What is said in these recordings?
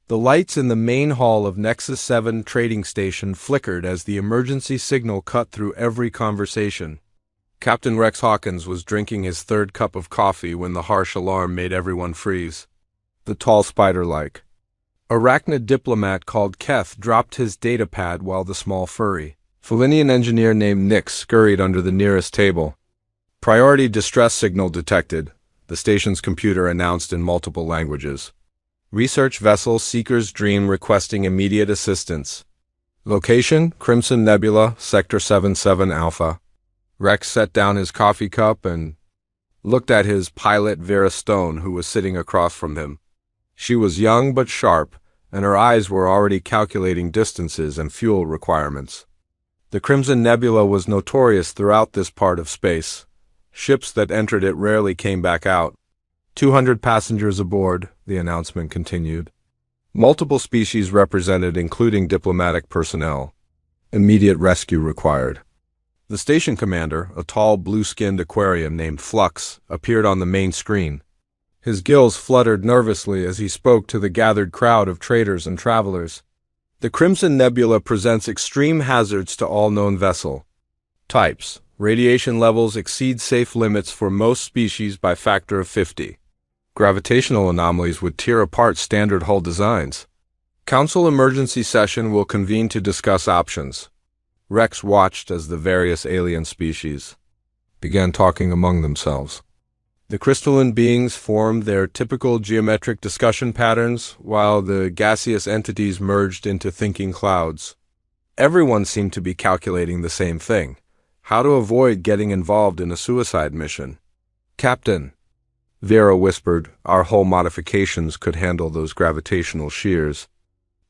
The lights in the main hall of Nexus 7 trading station flickered as the emergency signal cut through every conversation. Captain Rex Hawkins was drinking his third cup of coffee when the harsh alarm made everyone freeze. The tall spider-like arachnid diplomat called Keth dropped his datapad while the small furry Felinian engineer named Nick scurried under the nearest table. Priority distress signal detected, the station's computer announced in multiple languages. Research vessel Seeker's Dream requesting immediate assistance. Location, Crimson Nebula, Sector 77 Alpha. Rex set down his coffee cup and looked at his pilot Vera Stone, who was sitting across from him. She was young but sharp, and her eyes were already calculating distances and fuel requirements. The Crimson Nebula was notorious throughout this part of space. Ships that entered it rarely came back out. 200 passengers aboard, the announcement continued. Multiple species represented, including diplomatic personnel. Immediate rescue required. The station commander, a tall blue-skinned aquarium named Flux, appeared on the main screen. His gills fluttered nervously as he spoke to the gathered crowd of traders and travelers. The Crimson Nebula presents extreme hazards to all known vessel types. Radiation levels exceed safe limits for most species by factor of 50. Gravitational anomalies would tear apart standard hull designs. Council emergency session will convene to discuss options. Rex watched as the various alien species began talking among themselves. The crystalline beings formed their typical geometric discussion patterns, while the gaseous entities merged into thinking clouds. Everyone seemed to be calculating the same thing: how to avoid getting involved in a suicide mission. "Captain," Vera whispered, "our hull modifications could handle those gravitational shears.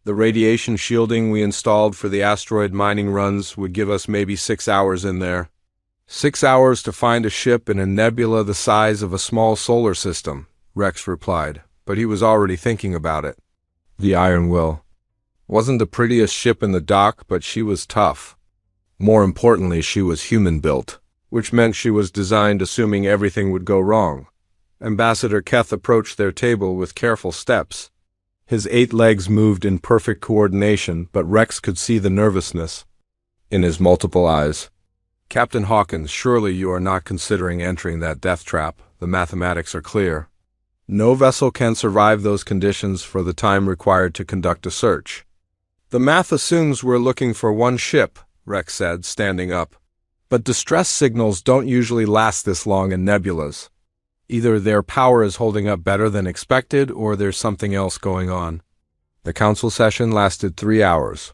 The radiation shielding we installed for the asteroid mining runs would give us maybe 6 hours in there. 6 hours to find a ship in a nebula the size of a small solar system," Rex replied, but he was already thinking about it. The Iron Will wasn't the prettiest ship in the dock, but she was tough. More importantly, she was human-built, which meant she was designed assuming everything would go wrong. Ambassador Keth approached their table with careful steps. His 8 legs moved in perfect coordination, but Rex could see the nervousness in his multiple eyes. "Captain Hawkins, surely you are not considering entering that death trap. The mathematics are clear. No vessel can survive those conditions for the time required to conduct a search." "The math assumes we're looking for one ship," Rex said, standing up. "But distress signals don't usually last this long in nebulas. Either their power is holding up better than expected, or there's something else going on." The council session lasted 3 hours.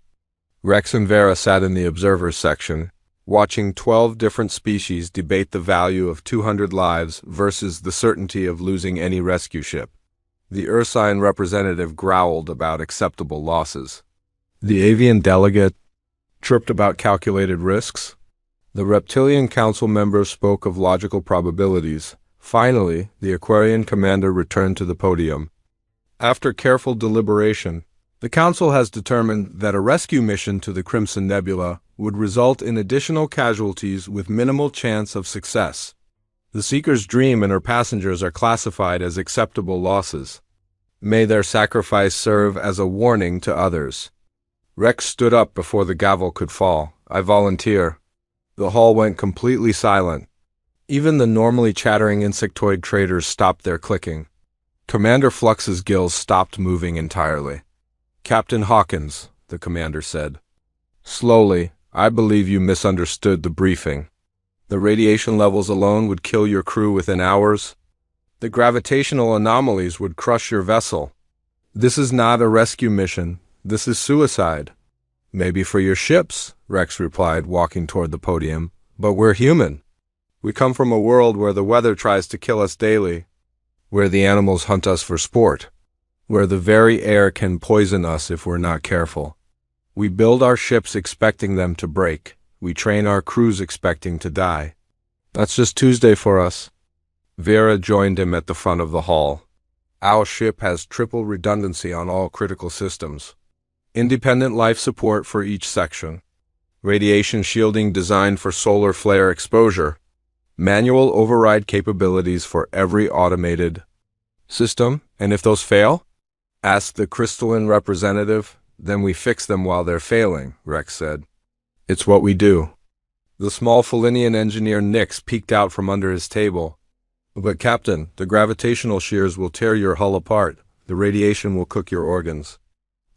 Rex and Vera sat in the observers section, watching 12 different species debate the value of 200 lives versus the certainty of losing any rescue ship. The Ursine representative growled about acceptable losses. The avian delegate chirped about calculated risks. The reptilian council members spoke of logical probabilities. Finally, the Aquarian commander returned to the podium. "After careful deliberation, the Council has determined that a rescue mission to the Crimson Nebula would result in additional casualties with minimal chance of success. The Seeker's Dream and her passengers are classified as acceptable losses. May their sacrifice serve as a warning to others." Rex stood up before the gavel could fall. "I volunteer." The hall went completely silent. Even the normally chattering insectoid traders stopped their clicking. Commander Flux's gills stopped moving entirely. "Captain Hawkins," the commander said slowly, "I believe you misunderstood the briefing. The radiation levels alone would kill your crew within hours. The gravitational anomalies would crush your vessel. This is not a rescue mission. This is suicide." "Maybe for your ships," Rex replied, walking toward the podium, "but we're human. We come from a world where the weather tries to kill us daily, where the animals hunt us for sport, where the very air can poison us if we're not careful. We build our ships expecting them to break. We train our crews expecting to die. That's just Tuesday for us." Vera joined him at the front of the hall. "Our ship has triple redundancy on all critical systems. Independent life support for each section. Radiation shielding designed for solar flare exposure. Manual override capabilities for every automated system. And if those fail?" asked the crystalline representative. Then we fix them while they're failing, Rex said. It's what we do. The small Felinian engineer Nix peeked out from under his table. But Captain, the gravitational shears will tear your hull apart. The radiation will cook your organs.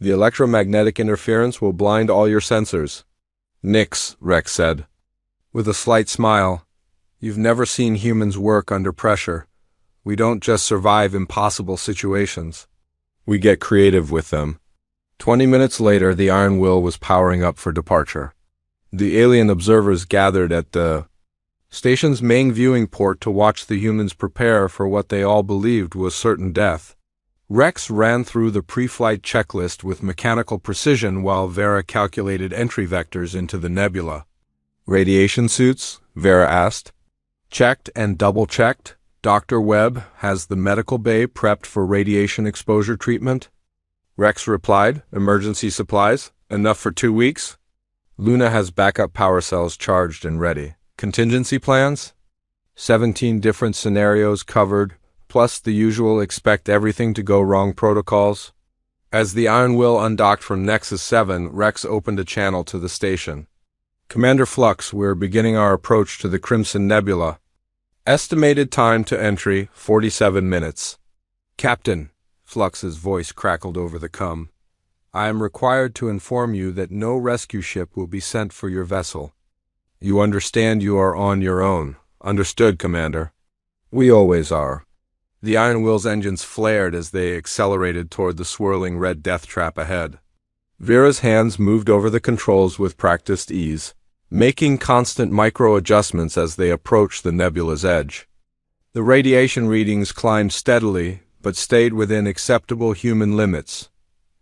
The electromagnetic interference will blind all your sensors. Nix, Rex said. With a slight smile, you've never seen humans work under pressure. We don't just survive impossible situations. We get creative with them. 20 minutes later, the Iron Will was powering up for departure. The alien observers gathered at the station's main viewing port to watch the humans prepare for what they all believed was certain death. Rex ran through the pre-flight checklist with mechanical precision while Vera calculated entry vectors into the nebula. Radiation suits? Vera asked. Checked and double-checked. Dr. Webb has the medical bay prepped for radiation exposure treatment. Rex replied, emergency supplies? Enough for 2 weeks? Luna has backup power cells charged and ready. Contingency plans? 17 different scenarios covered, plus the usual expect everything to go wrong protocols. As the Iron Will undocked from Nexus 7, Rex opened a channel to the station. Commander Flux, we're beginning our approach to the Crimson Nebula. Estimated time to entry, 47 minutes. Captain, Flux's voice crackled over the comm. I am required to inform you that no rescue ship will be sent for your vessel. You understand you are on your own. Understood, Commander. We always are. The Iron Will's engines flared as they accelerated toward the swirling red death trap ahead. Vera's hands moved over the controls with practiced ease, making constant micro-adjustments as they approached the nebula's edge. The radiation readings climbed steadily, but stayed within acceptable human limits.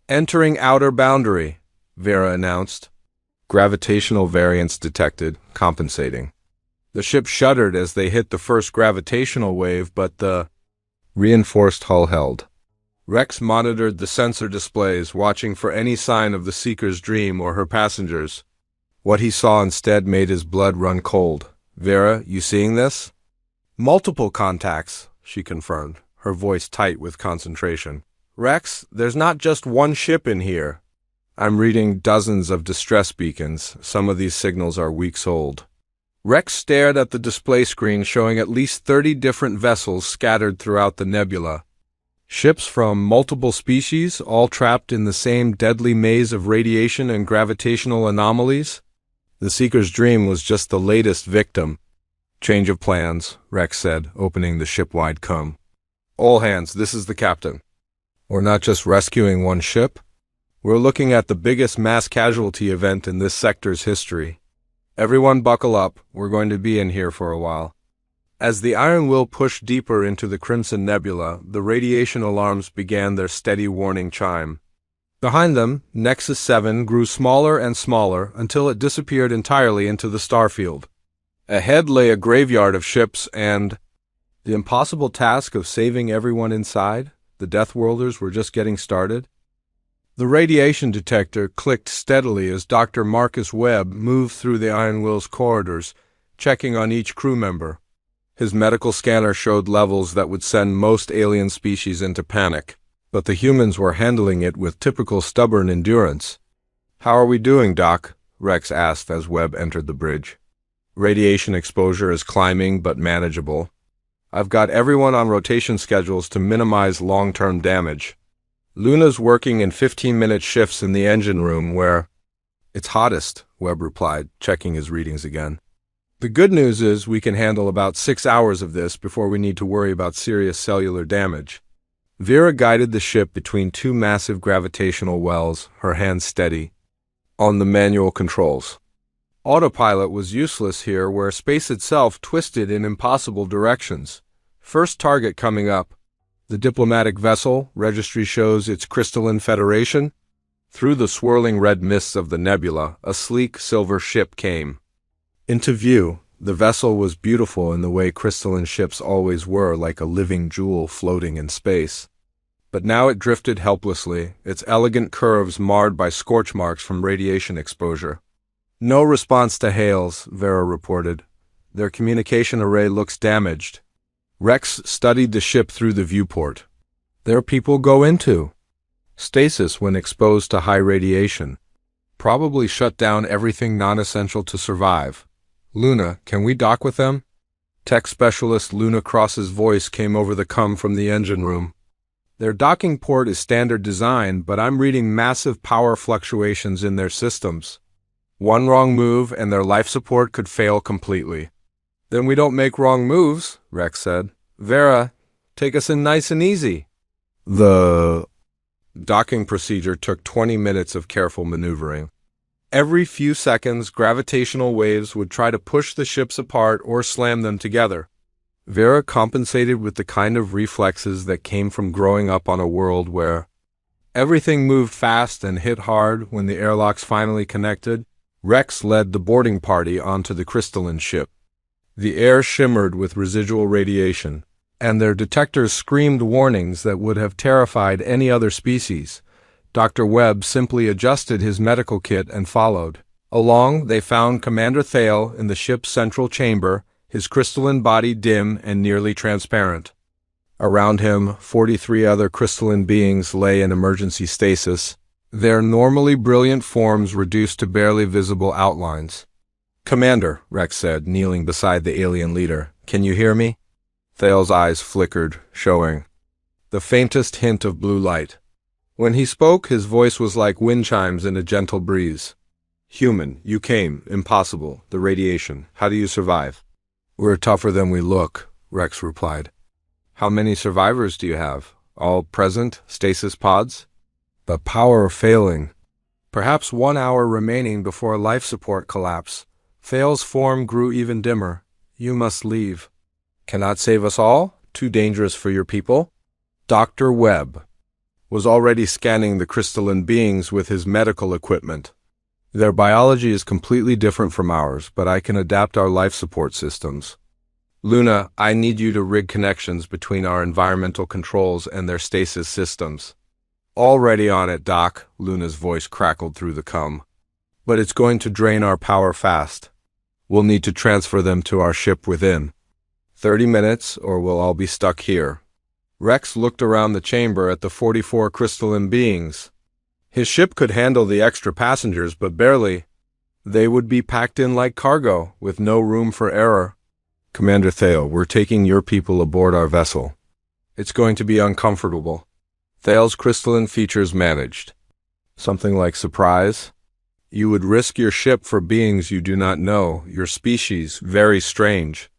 Entering outer boundary, Vera announced. Gravitational variance detected, compensating. The ship shuddered as they hit the first gravitational wave, but the reinforced hull held. Rex monitored the sensor displays, watching for any sign of the Seeker's dream or her passengers. What he saw instead made his blood run cold. Vera, you seeing this? Multiple contacts, she confirmed, her voice tight with concentration. Rex, there's not just one ship in here. I'm reading dozens of distress beacons. Some of these signals are weeks old. Rex stared at the display screen showing at least 30 different vessels scattered throughout the nebula. Ships from multiple species, all trapped in the same deadly maze of radiation and gravitational anomalies. The Seeker's dream was just the latest victim. Change of plans, Rex said, opening the ship-wide comm. All hands, this is the captain. We're not just rescuing one ship. We're looking at the biggest mass casualty event in this sector's history. Everyone buckle up, we're going to be in here for a while. As the Iron Will pushed deeper into the Crimson Nebula, the radiation alarms began their steady warning chime. Behind them, Nexus 7 grew smaller and smaller until it disappeared entirely into the starfield. Ahead lay a graveyard of ships and the impossible task of saving everyone inside. The Deathworlders were just getting started. The radiation detector clicked steadily as Dr. Marcus Webb moved through the Iron Will's corridors, checking on each crew member. His medical scanner showed levels that would send most alien species into panic, but the humans were handling it with typical stubborn endurance. How are we doing, Doc? Rex asked as Webb entered the bridge. Radiation exposure is climbing but manageable. I've got everyone on rotation schedules to minimize long-term damage. Luna's working in 15-minute shifts in the engine room where it's hottest, Webb replied, checking his readings again. The good news is we can handle about 6 hours of this before we need to worry about serious cellular damage. Vera guided the ship between two massive gravitational wells, her hands steady on the manual controls. Autopilot was useless here where space itself twisted in impossible directions. First target coming up. The diplomatic vessel, registry shows its crystalline federation. Through the swirling red mists of the nebula, a sleek silver ship came into view. The vessel was beautiful in the way crystalline ships always were, like a living jewel floating in space. But now it drifted helplessly, its elegant curves marred by scorch marks from radiation exposure. No response to hails, Vera reported. Their communication array looks damaged. Rex studied the ship through the viewport. Their people go into Stasis when exposed to high radiation. Probably shut down everything non-essential to survive. Luna, can we dock with them? Tech specialist Luna Cross's voice came over the comm from the engine room. Their docking port is standard design, but I'm reading massive power fluctuations in their systems. One wrong move and their life support could fail completely. Then we don't make wrong moves, Rex said. Vera, take us in nice and easy. The docking procedure took 20 minutes of careful maneuvering. Every few seconds, gravitational waves would try to push the ships apart or slam them together. Vera compensated with the kind of reflexes that came from growing up on a world where everything moved fast and hit hard. When the airlocks finally connected, Rex led the boarding party onto the crystalline ship. The air shimmered with residual radiation, and their detectors screamed warnings that would have terrified any other species. Dr. Webb simply adjusted his medical kit and followed. Along, they found Commander Thale in the ship's central chamber, his crystalline body dim and nearly transparent. Around him, 43 other crystalline beings lay in emergency stasis, their normally brilliant forms reduced to barely visible outlines. Commander, Rex said, kneeling beside the alien leader, can you hear me? Thale's eyes flickered, showing the faintest hint of blue light. When he spoke, his voice was like wind chimes in a gentle breeze. Human, you came. Impossible. The radiation. How do you survive? We're tougher than we look, Rex replied. How many survivors do you have? All present? Stasis pods? The power failing. Perhaps 1 hour remaining before life support collapse. Thale's form grew even dimmer. You must leave. Cannot save us all? Too dangerous for your people? Dr. Webb was already scanning the crystalline beings with his medical equipment. Their biology is completely different from ours, but I can adapt our life support systems. Luna, I need you to rig connections between our environmental controls and their stasis systems. Already on it, Doc, Luna's voice crackled through the comm. But it's going to drain our power fast. We'll need to transfer them to our ship within 30 minutes, or we'll all be stuck here. Rex looked around the chamber at the 44 crystalline beings. His ship could handle the extra passengers, but barely. They would be packed in like cargo, with no room for error. Commander Thale, we're taking your people aboard our vessel. It's going to be uncomfortable. Thale's crystalline features managed. Something like surprise? You would risk your ship for beings you do not know, your species, very strange.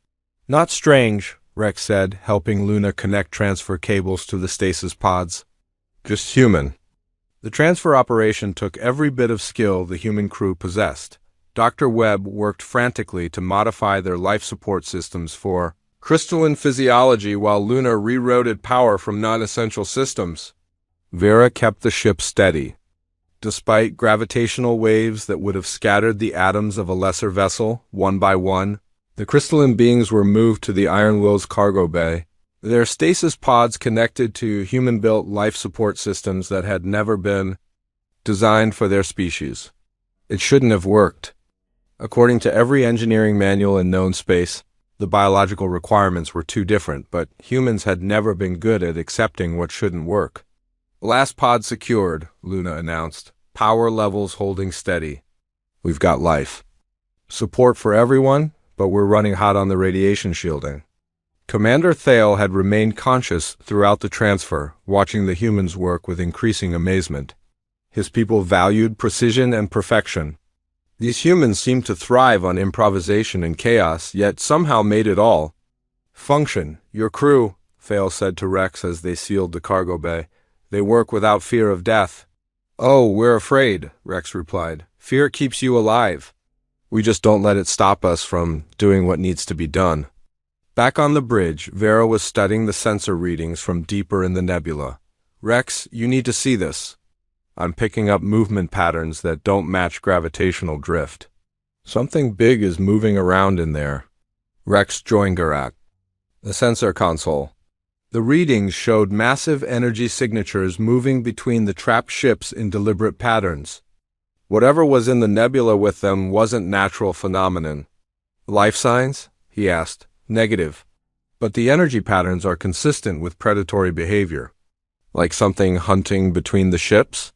Not strange, Rex said, helping Luna connect transfer cables to the stasis pods. Just human. The transfer operation took every bit of skill the human crew possessed. Dr. Webb worked frantically to modify their life support systems for crystalline physiology while Luna rerouted power from non-essential systems. Vera kept the ship steady. Despite gravitational waves that would have scattered the atoms of a lesser vessel, one by one, the crystalline beings were moved to the Iron Will's cargo bay. Their stasis pods connected to human-built life support systems that had never been designed for their species. It shouldn't have worked. According to every engineering manual in known space, the biological requirements were too different, but humans had never been good at accepting what shouldn't work. Last pod secured, Luna announced. Power levels holding steady. We've got life. Support for everyone, but we're running hot on the radiation shielding. Commander Thale had remained conscious throughout the transfer, watching the humans work with increasing amazement. His people valued precision and perfection. These humans seemed to thrive on improvisation and chaos, yet somehow made it all function. Your crew, Thale said to Rex as they sealed the cargo bay. They work without fear of death. Oh, we're afraid, Rex replied. Fear keeps you alive. We just don't let it stop us from doing what needs to be done. Back on the bridge, Vera was studying the sensor readings from deeper in the nebula. Rex, you need to see this. I'm picking up movement patterns that don't match gravitational drift. Something big is moving around in there. Rex joined her at the sensor console. The readings showed massive energy signatures moving between the trapped ships in deliberate patterns. Whatever was in the nebula with them wasn't natural phenomenon. Life signs? He asked. Negative. But the energy patterns are consistent with predatory behavior. Like something hunting between the ships?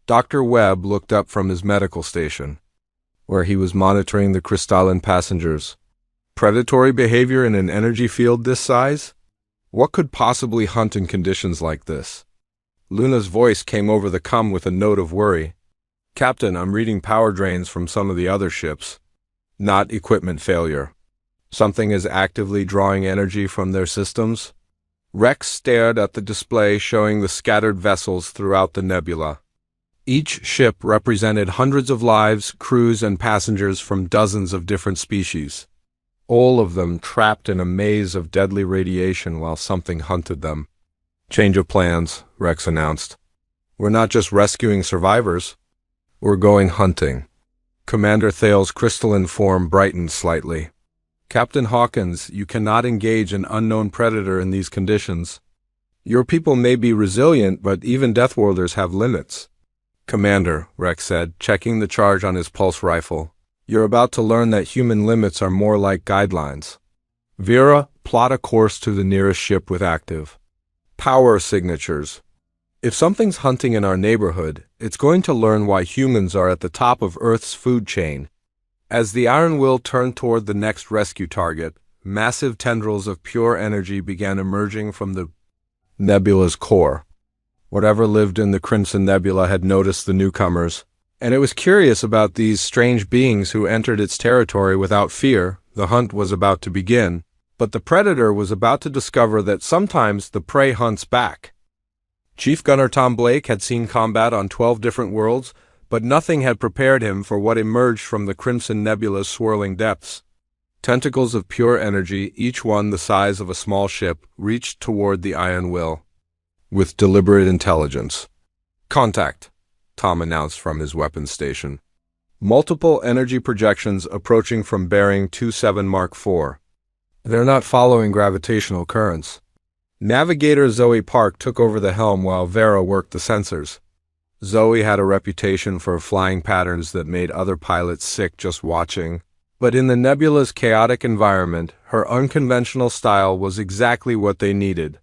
Dr. Webb looked up from his medical station, where he was monitoring the crystalline passengers. Predatory behavior in an energy field this size? What could possibly hunt in conditions like this? Luna's voice came over the com with a note of worry. Captain, I'm reading power drains from some of the other ships. Not equipment failure. Something is actively drawing energy from their systems. Rex stared at the display showing the scattered vessels throughout the nebula. Each ship represented hundreds of lives, crews, and passengers from dozens of different species. All of them trapped in a maze of deadly radiation while something hunted them. Change of plans, Rex announced. We're not just rescuing survivors. We're going hunting. Commander Thale's crystalline form brightened slightly. Captain Hawkins, you cannot engage an unknown predator in these conditions. Your people may be resilient, but even Deathworlders have limits. Commander, Rex said, checking the charge on his pulse rifle. You're about to learn that human limits are more like guidelines. Vera, plot a course to the nearest ship with active power signatures. If something's hunting in our neighborhood, it's going to learn why humans are at the top of Earth's food chain. As the Iron Will turned toward the next rescue target, massive tendrils of pure energy began emerging from the nebula's core. Whatever lived in the Crimson Nebula had noticed the newcomers, and it was curious about these strange beings who entered its territory without fear. The hunt was about to begin, but the predator was about to discover that sometimes the prey hunts back. Chief Gunner Tom Blake had seen combat on 12 different worlds, but nothing had prepared him for what emerged from the Crimson Nebula's swirling depths. Tentacles of pure energy, each one the size of a small ship, reached toward the Iron Will. With deliberate intelligence. Contact, Tom announced from his weapons station. Multiple energy projections approaching from bearing 27 Mark IV. They're not following gravitational currents. Navigator Zoe Park took over the helm while Vera worked the sensors. Zoe had a reputation for flying patterns that made other pilots sick just watching, but in the nebula's chaotic environment, her unconventional style was exactly what they needed.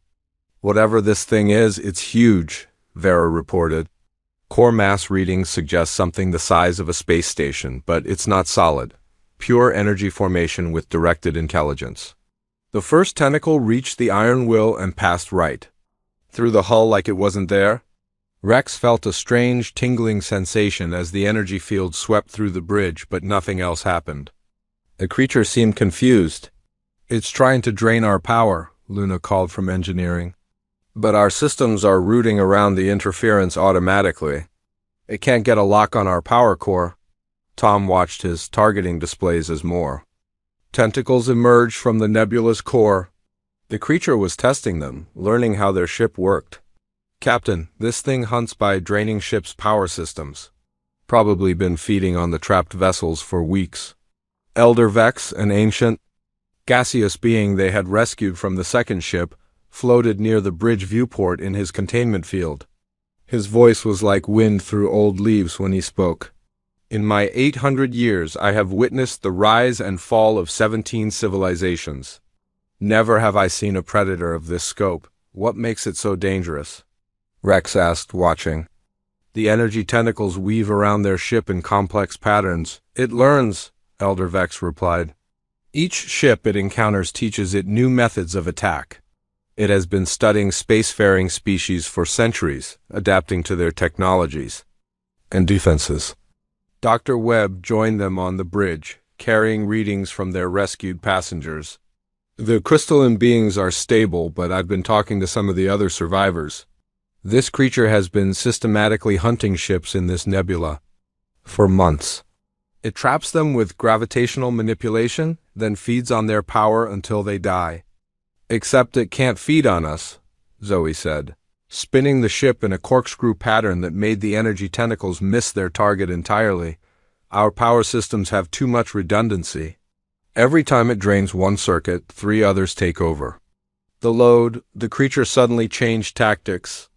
Whatever this thing is, it's huge, Vera reported. Core mass readings suggest something the size of a space station, but it's not solid. Pure energy formation with directed intelligence. The first tentacle reached the Iron Will and passed right through the hull like it wasn't there. Rex felt a strange, tingling sensation as the energy field swept through the bridge, but nothing else happened. The creature seemed confused. It's trying to drain our power, Luna called from engineering. But our systems are routing around the interference automatically. It can't get a lock on our power core. Tom watched his targeting displays as more tentacles emerged from the nebula's core. The creature was testing them, learning how their ship worked. Captain, this thing hunts by draining ships' power systems. Probably been feeding on the trapped vessels for weeks. Elder Vex, an ancient, gaseous being they had rescued from the second ship, floated near the bridge viewport in his containment field. His voice was like wind through old leaves when he spoke. In my 800 years, I have witnessed the rise and fall of 17 civilizations. Never have I seen a predator of this scope. What makes it so dangerous? Rex asked, watching. The energy tentacles weave around their ship in complex patterns. It learns, Elder Vex replied. Each ship it encounters teaches it new methods of attack. It has been studying spacefaring species for centuries, adapting to their technologies and defenses. Dr. Webb joined them on the bridge, carrying readings from their rescued passengers. The crystalline beings are stable, but I've been talking to some of the other survivors. This creature has been systematically hunting ships in this nebula for months. It traps them with gravitational manipulation, then feeds on their power until they die. Except it can't feed on us, Zoe said, spinning the ship in a corkscrew pattern that made the energy tentacles miss their target entirely. Our power systems have too much redundancy. Every time it drains one circuit, 3 others take over. The creature suddenly changed tactics.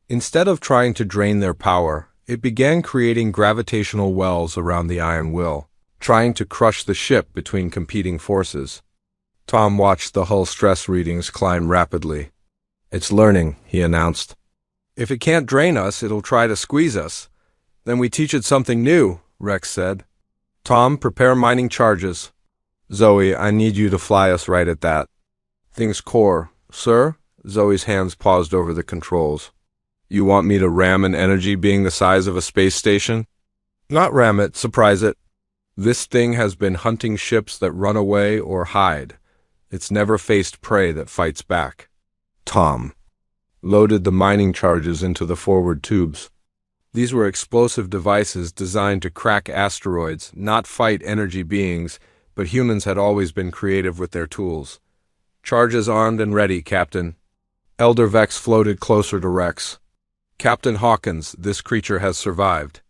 Instead of trying to drain their power, it began creating gravitational wells around the Iron Will, trying to crush the ship between competing forces. Tom watched the hull stress readings climb rapidly. It's learning, he announced. If it can't drain us, it'll try to squeeze us. Then we teach it something new, Rex said. Tom, prepare mining charges. Zoe, I need you to fly us right at that. Things core. Sir? Zoe's hands paused over the controls. You want me to ram an energy being the size of a space station? Not ram it, surprise it. This thing has been hunting ships that run away or hide. It's never faced prey that fights back. Tom loaded the mining charges into the forward tubes. These were explosive devices designed to crack asteroids, not fight energy beings, but humans had always been creative with their tools. Charges armed and ready, Captain. Elder Vex floated closer to Rex. Captain Hawkins, this creature has survived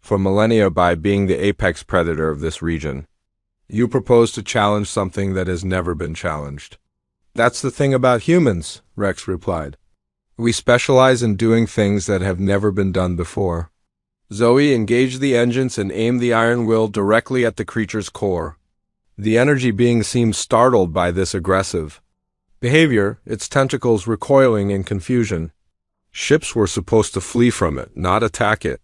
for millennia by being the apex predator of this region. You propose to challenge something that has never been challenged. That's the thing about humans, Rex replied. We specialize in doing things that have never been done before. Zoe, engage the engines and aim the iron will directly at the creature's core. The energy being seemed startled by this aggressive behavior, its tentacles recoiling in confusion. Ships were supposed to flee from it, not attack it.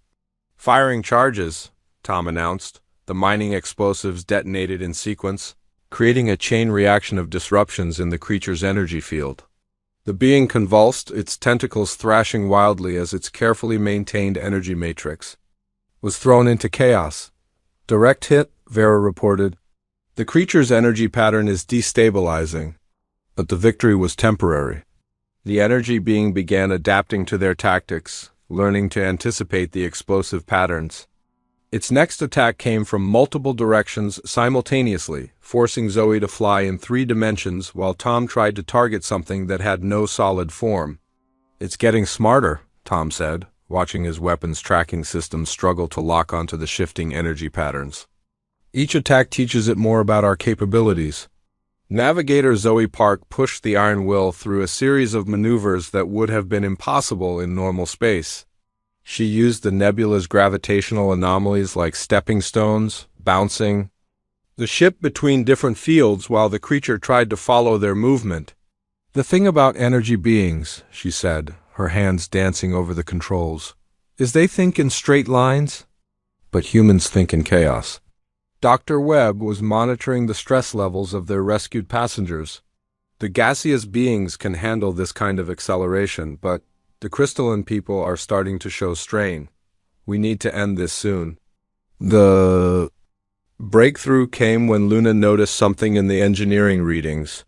Firing charges, Tom announced. The mining explosives detonated in sequence, creating a chain reaction of disruptions in the creature's energy field. The being convulsed, its tentacles thrashing wildly as its carefully maintained energy matrix was thrown into chaos. Direct hit, Vera reported. The creature's energy pattern is destabilizing, but the victory was temporary. The energy being began adapting to their tactics, learning to anticipate the explosive patterns. Its next attack came from multiple directions simultaneously, forcing Zoe to fly in 3 dimensions while Tom tried to target something that had no solid form. It's getting smarter, Tom said, watching his weapons tracking system struggle to lock onto the shifting energy patterns. Each attack teaches it more about our capabilities. Navigator Zoe Park pushed the iron will through a series of maneuvers that would have been impossible in normal space. She used the nebula's gravitational anomalies like stepping stones, bouncing the ship between different fields while the creature tried to follow their movement. The thing about energy beings, she said, her hands dancing over the controls, is they think in straight lines, but humans think in chaos. Dr. Webb was monitoring the stress levels of their rescued passengers. The gaseous beings can handle this kind of acceleration, but the crystalline people are starting to show strain. We need to end this soon. The breakthrough came when Luna noticed something in the engineering readings.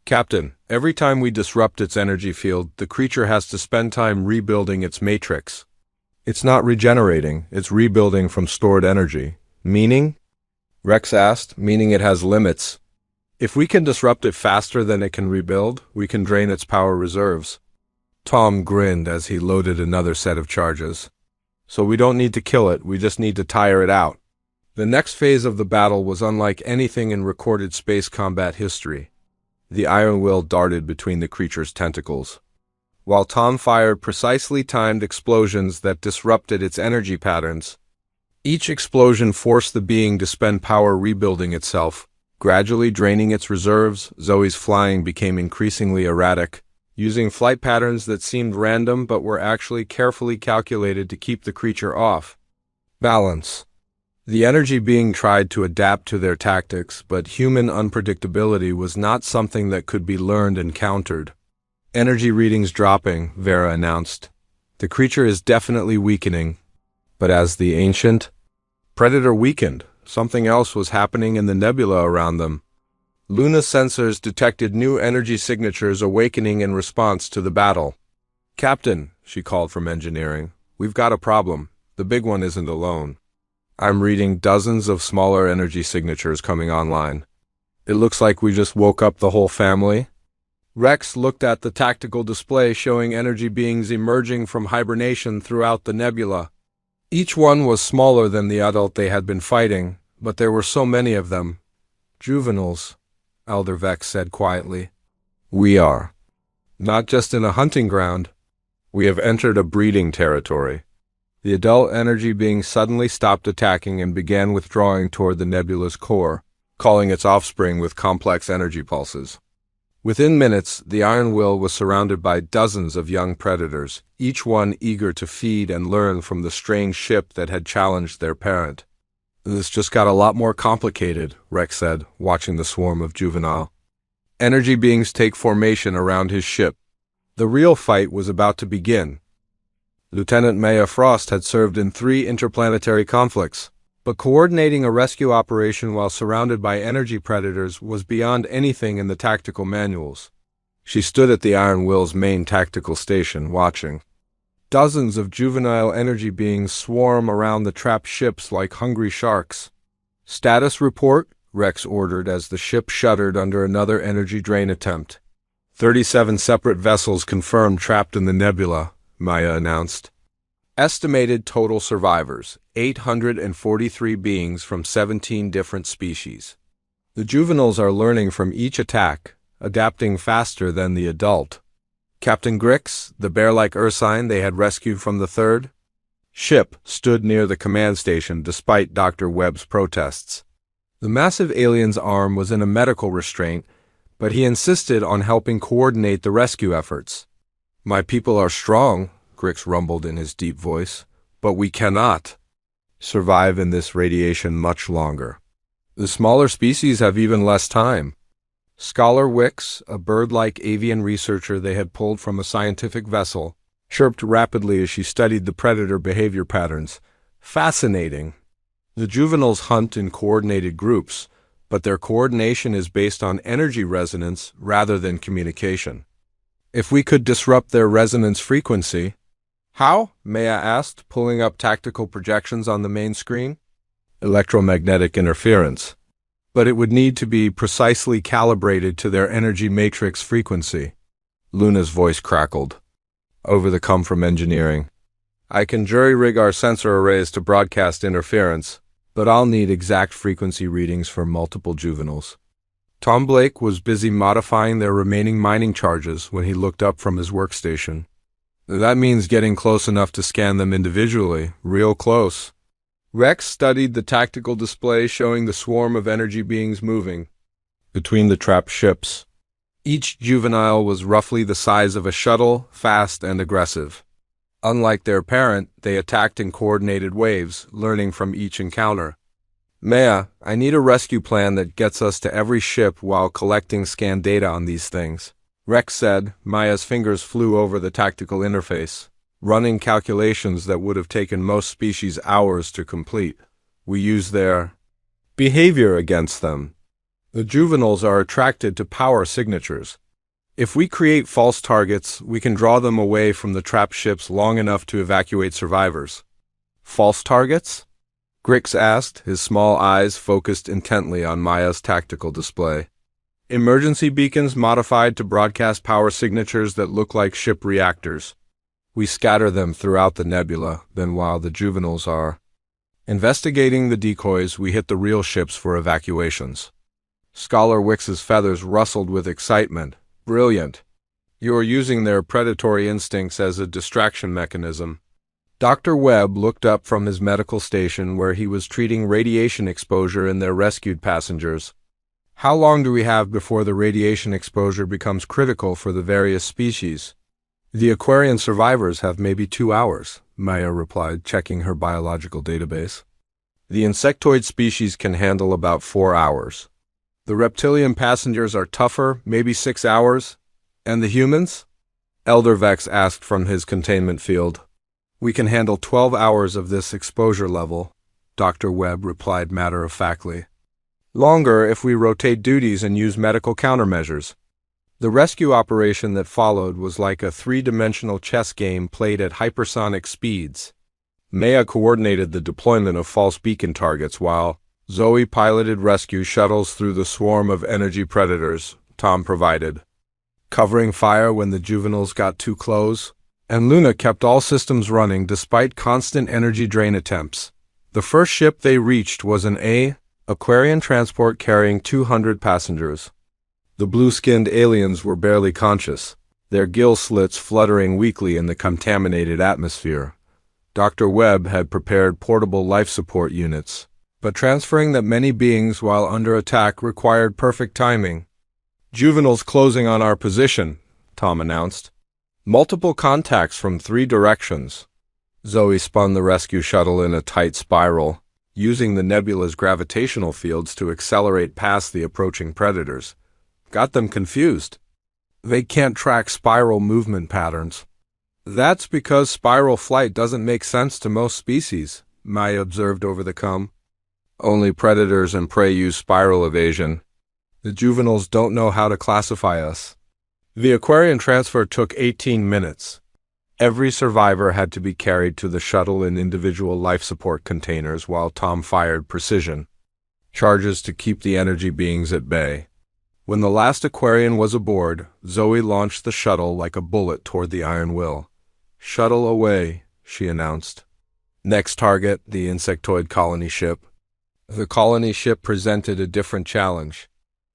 Captain, every time we disrupt its energy field, the creature has to spend time rebuilding its matrix. It's not regenerating, it's rebuilding from stored energy. Meaning? Rex asked, meaning it has limits. If we can disrupt it faster than it can rebuild, we can drain its power reserves. Tom grinned as he loaded another set of charges. So we don't need to kill it, we just need to tire it out. The next phase of the battle was unlike anything in recorded space combat history. The iron will darted between the creature's tentacles, while Tom fired precisely timed explosions that disrupted its energy patterns. Each explosion forced the being to spend power rebuilding itself, gradually draining its reserves. Zoe's flying became increasingly erratic, using flight patterns that seemed random but were actually carefully calculated to keep the creature off balance. The energy being tried to adapt to their tactics, but human unpredictability was not something that could be learned and countered. Energy readings dropping, Vera announced. The creature is definitely weakening. But as the ancient predator weakened, something else was happening in the nebula around them. Luna's sensors detected new energy signatures awakening in response to the battle. Captain, she called from engineering, we've got a problem. The big one isn't alone. I'm reading dozens of smaller energy signatures coming online. It looks like we just woke up the whole family. Rex looked at the tactical display showing energy beings emerging from hibernation throughout the nebula. Each one was smaller than the adult they had been fighting, but there were so many of them. Juveniles, Elder Vex said quietly. We are. Not just in a hunting ground. We have entered a breeding territory. The adult energy being suddenly stopped attacking and began withdrawing toward the nebula's core, calling its offspring with complex energy pulses. Within minutes, the Iron Will was surrounded by dozens of young predators, each one eager to feed and learn from the strange ship that had challenged their parent. "This just got a lot more complicated," Rex said, watching the swarm of juvenile energy beings take formation around his ship. The real fight was about to begin. Lieutenant Maya Frost had served in 3 interplanetary conflicts, but coordinating a rescue operation while surrounded by energy predators was beyond anything in the tactical manuals. She stood at the Iron Will's main tactical station, watching. Dozens of juvenile energy beings swarm around the trapped ships like hungry sharks. "Status report," Rex ordered as the ship shuddered under another energy drain attempt. 37 separate vessels confirmed trapped in the nebula, Maya announced. Estimated total survivors, 843 beings from 17 different species. The juveniles are learning from each attack, adapting faster than the adult. Captain Grix, the bear-like ursine they had rescued from the 3rd ship, stood near the command station despite Dr. Webb's protests. The massive alien's arm was in a medical restraint, but he insisted on helping coordinate the rescue efforts. "My people are strong," Grix rumbled in his deep voice, "but we cannot survive in this radiation much longer. The smaller species have even less time." Scholar Wicks, a bird-like avian researcher they had pulled from a scientific vessel, chirped rapidly as she studied the predator behavior patterns. "Fascinating. The juveniles hunt in coordinated groups, but their coordination is based on energy resonance rather than communication. If we could disrupt their resonance frequency—" "How?" Maya asked, pulling up tactical projections on the main screen. "Electromagnetic interference. But it would need to be precisely calibrated to their energy matrix frequency." Luna's voice crackled. "Over the come from engineering. I can jury-rig our sensor arrays to broadcast interference, but I'll need exact frequency readings for multiple juveniles." Tom Blake was busy modifying their remaining mining charges when he looked up from his workstation. "That means getting close enough to scan them individually, real close." Rex studied the tactical display showing the swarm of energy beings moving between the trapped ships. Each juvenile was roughly the size of a shuttle, fast and aggressive. Unlike their parent, they attacked in coordinated waves, learning from each encounter. "Maya, I need a rescue plan that gets us to every ship while collecting scan data on these things," Rex said. Maya's fingers flew over the tactical interface, running calculations that would have taken most species hours to complete. "We use their behavior against them. The juveniles are attracted to power signatures. If we create false targets, we can draw them away from the trapped ships long enough to evacuate survivors." "False targets?" Grix asked, his small eyes focused intently on Maya's tactical display. "Emergency beacons modified to broadcast power signatures that look like ship reactors. We scatter them throughout the nebula, then while the juveniles are investigating the decoys, we hit the real ships for evacuations." Scholar Wicks's feathers rustled with excitement. "Brilliant. You are using their predatory instincts as a distraction mechanism." Dr. Webb looked up from his medical station where he was treating radiation exposure in their rescued passengers. "How long do we have before the radiation exposure becomes critical for the various species?" "The Aquarian survivors have maybe 2 hours, Maya replied, checking her biological database. "The insectoid species can handle about 4 hours. The reptilian passengers are tougher, maybe 6 hours. And the humans?" Elder Vex asked from his containment field. "We can handle 12 hours of this exposure level," Dr. Webb replied matter-of-factly. "Longer if we rotate duties and use medical countermeasures." The rescue operation that followed was like a 3-dimensional chess game played at hypersonic speeds. Maya coordinated the deployment of false beacon targets while Zoe piloted rescue shuttles through the swarm of energy predators Tom provided, covering fire when the juveniles got too close, and Luna kept all systems running despite constant energy drain attempts. The first ship they reached was an Aquarian transport carrying 200 passengers. The blue-skinned aliens were barely conscious, their gill slits fluttering weakly in the contaminated atmosphere. Dr. Webb had prepared portable life support units, but transferring that many beings while under attack required perfect timing. Juveniles closing on our position, Tom announced. Multiple contacts from 3 directions. Zoe spun the rescue shuttle in a tight spiral, using the nebula's gravitational fields to accelerate past the approaching predators. Got them confused. They can't track spiral movement patterns. That's because spiral flight doesn't make sense to most species, Maya observed over the comm. Only predators and prey use spiral evasion. The juveniles don't know how to classify us. The Aquarian transfer took 18 minutes. Every survivor had to be carried to the shuttle in individual life support containers while Tom fired precision charges to keep the energy beings at bay. When the last Aquarian was aboard, Zoe launched the shuttle like a bullet toward the Iron Will. "Shuttle away," she announced. Next target, the insectoid colony ship. The colony ship presented a different challenge.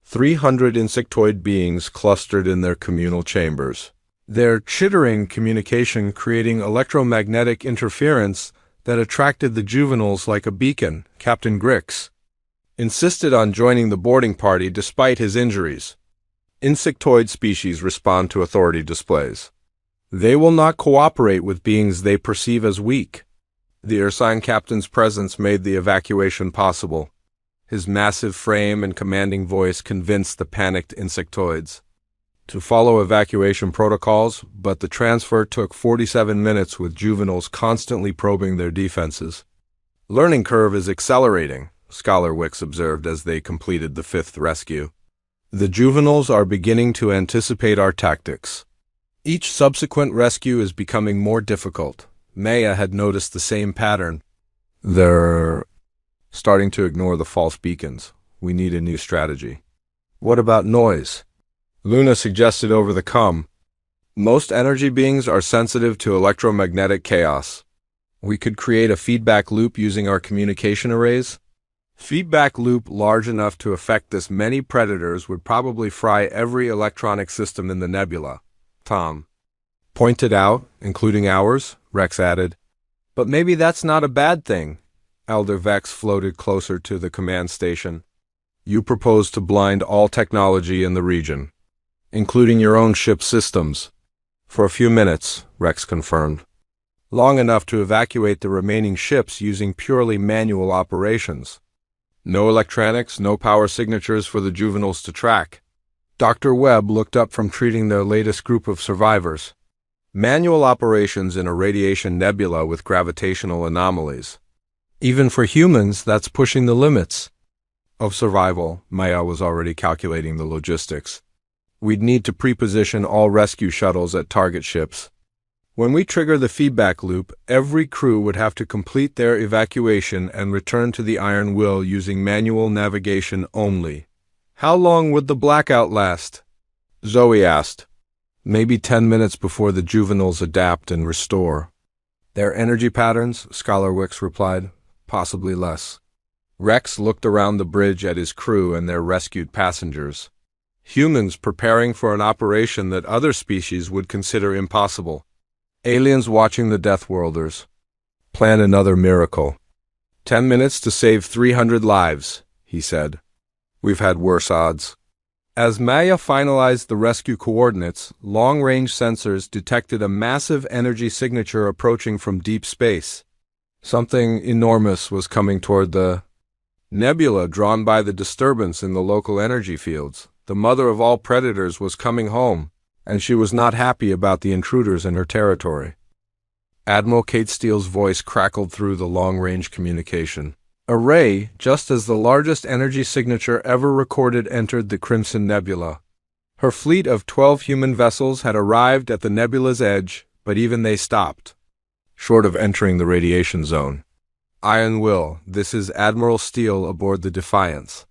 300 insectoid beings clustered in their communal chambers. Their chittering communication creating electromagnetic interference that attracted the juveniles like a beacon. Captain Grix insisted on joining the boarding party despite his injuries. Insectoid species respond to authority displays. They will not cooperate with beings they perceive as weak. The Ursine captain's presence made the evacuation possible. His massive frame and commanding voice convinced the panicked insectoids to follow evacuation protocols, but the transfer took 47 minutes with juveniles constantly probing their defenses. "Learning curve is accelerating," Scholar Wicks observed as they completed the 5th rescue. "The juveniles are beginning to anticipate our tactics. Each subsequent rescue is becoming more difficult." Maya had noticed the same pattern. "They're starting to ignore the false beacons. We need a new strategy." "What about noise?" Luna suggested over the comm. "Most energy beings are sensitive to electromagnetic chaos. We could create a feedback loop using our communication arrays." Feedback loop large enough to affect this many predators would probably fry every electronic system in the nebula, Tom pointed out, including ours, Rex added. "But maybe that's not a bad thing." Elder Vex floated closer to the command station. "You propose to blind all technology in the region, including your own ship systems." "For a few minutes," Rex confirmed. "Long enough to evacuate the remaining ships using purely manual operations. No electronics, no power signatures for the juveniles to track." Dr. Webb looked up from treating their latest group of survivors. "Manual operations in a radiation nebula with gravitational anomalies. Even for humans, that's pushing the limits of survival." Maya was already calculating the logistics. "We'd need to pre-position all rescue shuttles at target ships. When we trigger the feedback loop, every crew would have to complete their evacuation and return to the Iron Will using manual navigation only." "How long would the blackout last?" Zoe asked. "Maybe 10 minutes before the juveniles adapt and restore." "Their energy patterns," Scholar Wicks replied. "Possibly less." Rex looked around the bridge at his crew and their rescued passengers. Humans preparing for an operation that other species would consider impossible. Aliens watching the Deathworlders plan another miracle. 10 minutes to save 300 lives, he said. "We've had worse odds." As Maya finalized the rescue coordinates, long-range sensors detected a massive energy signature approaching from deep space. Something enormous was coming toward the nebula drawn by the disturbance in the local energy fields. The mother of all predators was coming home, and she was not happy about the intruders in her territory. Admiral Kate Steele's voice crackled through the long-range communication. A ray, just as the largest energy signature ever recorded, entered the Crimson Nebula. Her fleet of 12 human vessels had arrived at the nebula's edge, but even they stopped, short of entering the radiation zone. "Iron Will, this is Admiral Steele aboard the Defiance.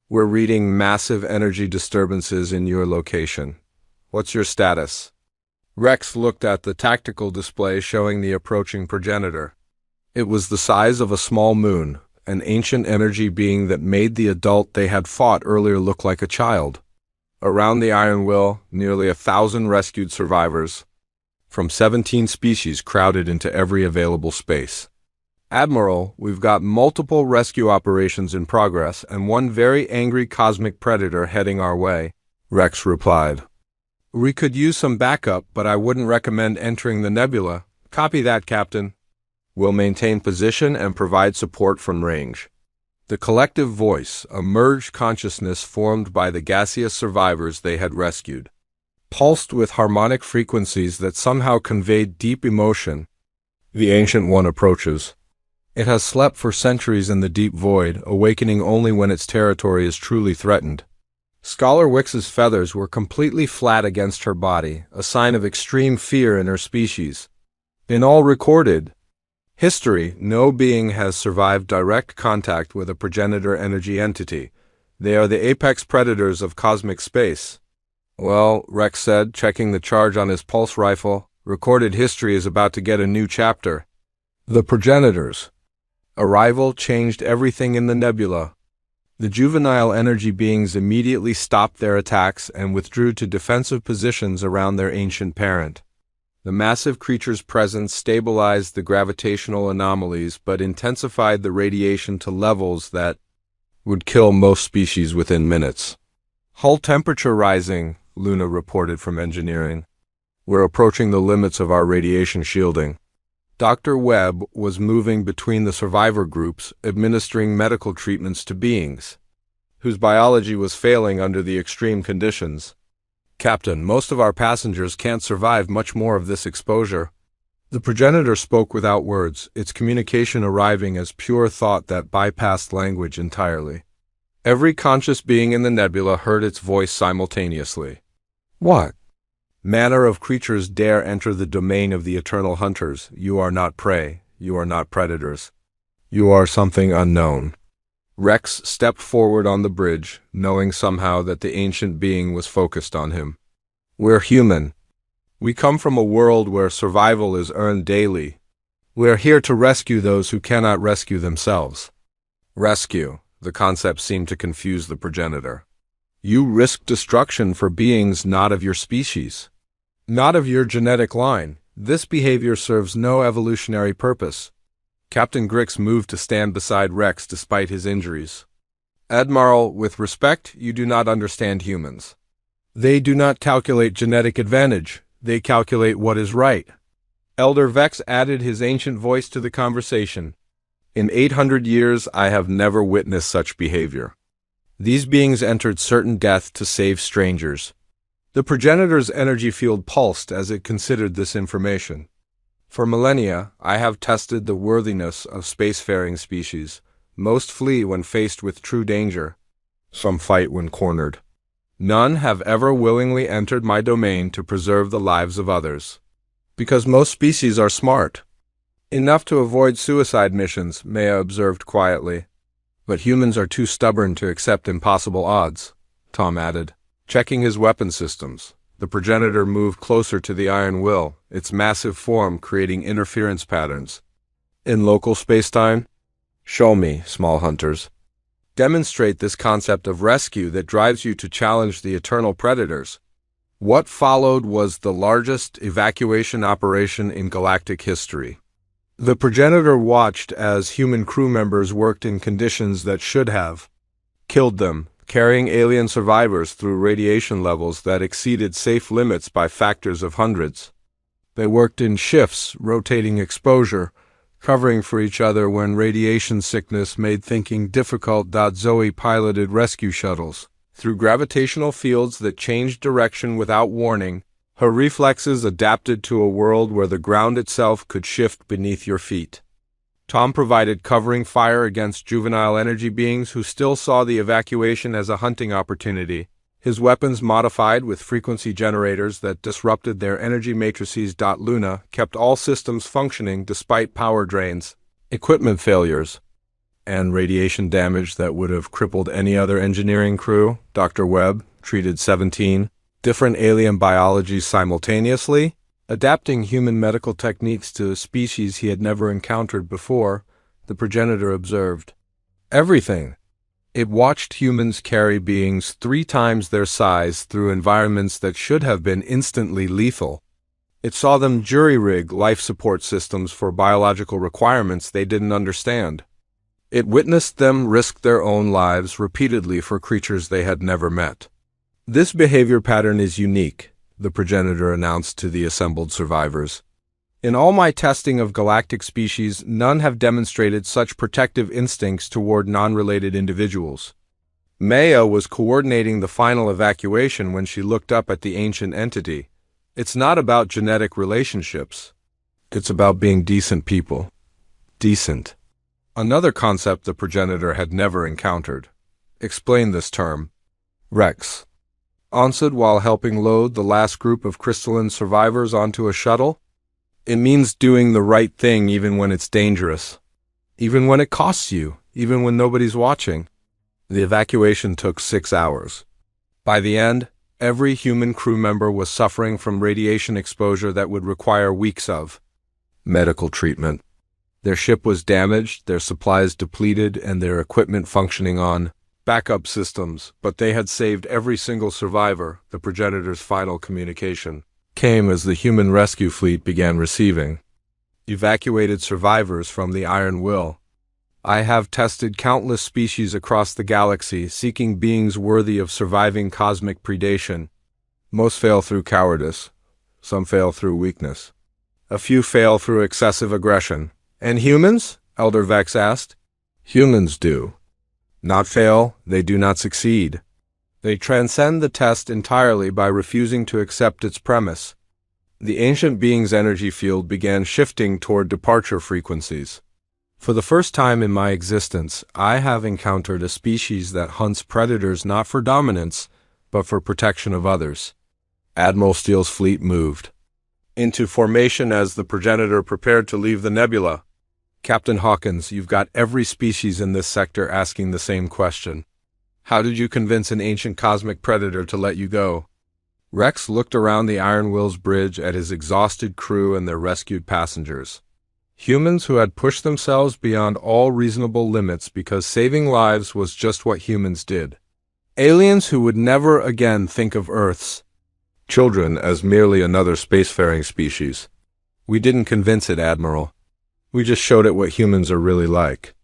We're reading massive energy disturbances in your location. What's your status?" Rex looked at the tactical display showing the approaching progenitor. It was the size of a small moon, an ancient energy being that made the adult they had fought earlier look like a child. Around the Iron Will, nearly 1,000 rescued survivors from 17 species crowded into every available space. "Admiral, we've got multiple rescue operations in progress and one very angry cosmic predator heading our way." Rex replied. We could use some backup, but I wouldn't recommend entering the nebula. Copy that, Captain. We'll maintain position and provide support from range. The collective voice, a merged consciousness formed by the gaseous survivors they had rescued, pulsed with harmonic frequencies that somehow conveyed deep emotion. The Ancient One approaches. It has slept for centuries in the deep void, awakening only when its territory is truly threatened. Scholar Wix's feathers were completely flat against her body, a sign of extreme fear in her species. In all recorded history, no being has survived direct contact with a progenitor energy entity. They are the apex predators of cosmic space. Well, Rex said, checking the charge on his pulse rifle, recorded history is about to get a new chapter. The progenitors. Arrival changed everything in the nebula. The juvenile energy beings immediately stopped their attacks and withdrew to defensive positions around their ancient parent. The massive creature's presence stabilized the gravitational anomalies but intensified the radiation to levels that would kill most species within minutes. Hull temperature rising, Luna reported from engineering. We're approaching the limits of our radiation shielding. Dr. Webb was moving between the survivor groups, administering medical treatments to beings whose biology was failing under the extreme conditions. Captain, most of our passengers can't survive much more of this exposure. The progenitor spoke without words, its communication arriving as pure thought that bypassed language entirely. Every conscious being in the nebula heard its voice simultaneously. What manner of creatures dare enter the domain of the eternal hunters? You are not prey. You are not predators. You are something unknown. Rex stepped forward on the bridge, knowing somehow that the ancient being was focused on him. We're human. We come from a world where survival is earned daily. We're here to rescue those who cannot rescue themselves. Rescue. The concept seemed to confuse the progenitor. You risk destruction for beings not of your species. Not of your genetic line. This behavior serves no evolutionary purpose. Captain Grix moved to stand beside Rex despite his injuries. Admiral, with respect, you do not understand humans. They do not calculate genetic advantage. They calculate what is right. Elder Vex added his ancient voice to the conversation. In 800 years, I have never witnessed such behavior. These beings entered certain death to save strangers. The progenitor's energy field pulsed as it considered this information. For millennia, I have tested the worthiness of spacefaring species. Most flee when faced with true danger. Some fight when cornered. None have ever willingly entered my domain to preserve the lives of others. Because most species are smart. Enough to avoid suicide missions, Maya observed quietly. But humans are too stubborn to accept impossible odds, Tom added. Checking his weapon systems, the progenitor moved closer to the iron will, its massive form creating interference patterns. In local spacetime? Show me, small hunters. Demonstrate this concept of rescue that drives you to challenge the eternal predators. What followed was the largest evacuation operation in galactic history. The progenitor watched as human crew members worked in conditions that should have killed them, carrying alien survivors through radiation levels that exceeded safe limits by factors of hundreds. They worked in shifts, rotating exposure, covering for each other when radiation sickness made thinking difficult. Zoe piloted rescue shuttles through gravitational fields that changed direction without warning. Her reflexes adapted to a world where the ground itself could shift beneath your feet. Tom provided covering fire against juvenile energy beings who still saw the evacuation as a hunting opportunity, his weapons modified with frequency generators that disrupted their energy matrices. Luna kept all systems functioning despite power drains, equipment failures, and radiation damage that would have crippled any other engineering crew. Dr. Webb treated 17 different alien biologies simultaneously, adapting human medical techniques to a species he had never encountered before. The progenitor observed everything. It watched humans carry beings 3 times their size through environments that should have been instantly lethal. It saw them jury-rig life support systems for biological requirements they didn't understand. It witnessed them risk their own lives repeatedly for creatures they had never met. This behavior pattern is unique, the progenitor announced to the assembled survivors. In all my testing of galactic species, none have demonstrated such protective instincts toward non-related individuals. Maya was coordinating the final evacuation when she looked up at the ancient entity. It's not about genetic relationships. It's about being decent people. Decent. Another concept the progenitor had never encountered. Explain this term. Rex answered while helping load the last group of crystalline survivors onto a shuttle. It means doing the right thing even when it's dangerous. Even when it costs you. Even when nobody's watching. The evacuation took 6 hours. By the end, every human crew member was suffering from radiation exposure that would require weeks of medical treatment. Their ship was damaged, their supplies depleted, and their equipment functioning on backup systems, but they had saved every single survivor. The progenitor's final communication came as the human rescue fleet began receiving evacuated survivors from the Iron Will. I have tested countless species across the galaxy, seeking beings worthy of surviving cosmic predation. Most fail through cowardice. Some fail through weakness. A few fail through excessive aggression. And humans? Elder Vex asked. Humans do not fail, they do not succeed. They transcend the test entirely by refusing to accept its premise. The ancient being's energy field began shifting toward departure frequencies. For the first time in my existence, I have encountered a species that hunts predators not for dominance, but for protection of others. Admiral Steele's fleet moved into formation as the progenitor prepared to leave the nebula. Captain Hawkins, you've got every species in this sector asking the same question. How did you convince an ancient cosmic predator to let you go? Rex looked around the Iron Will's bridge at his exhausted crew and their rescued passengers. Humans who had pushed themselves beyond all reasonable limits because saving lives was just what humans did. Aliens who would never again think of Earth's children as merely another spacefaring species. We didn't convince it, Admiral. We just showed it what humans are really like.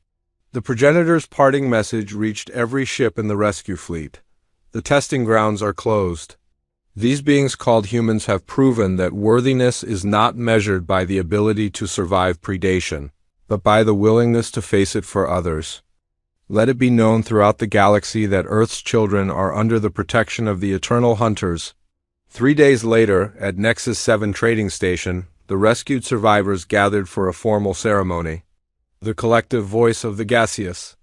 The progenitor's parting message reached every ship in the rescue fleet. The testing grounds are closed. These beings called humans have proven that worthiness is not measured by the ability to survive predation, but by the willingness to face it for others. Let it be known throughout the galaxy that Earth's children are under the protection of the eternal hunters. 3 days later, at Nexus 7 trading station, the rescued survivors gathered for a formal ceremony. The collective voice of the gaseous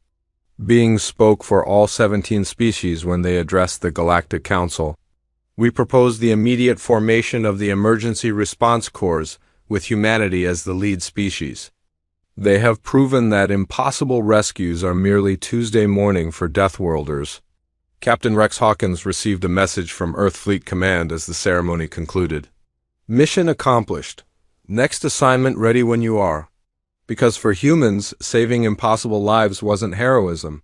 beings spoke for all 17 species when they addressed the Galactic Council. We propose the immediate formation of the Emergency Response Corps, with humanity as the lead species. They have proven that impossible rescues are merely Tuesday morning for Deathworlders. Captain Rex Hawkins received a message from Earth Fleet Command as the ceremony concluded. Mission accomplished. Next assignment ready when you are. Because for humans, saving impossible lives wasn't heroism.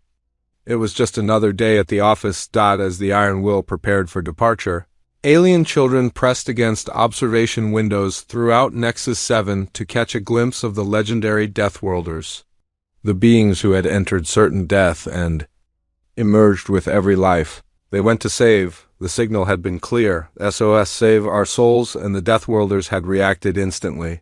It was just another day at the office. As the Iron Will prepared for departure, alien children pressed against observation windows throughout Nexus 7 to catch a glimpse of the legendary Deathworlders. The beings who had entered certain death and emerged with every life. They went to save. The signal had been clear. SOS, save our souls, and the Deathworlders had reacted instantly.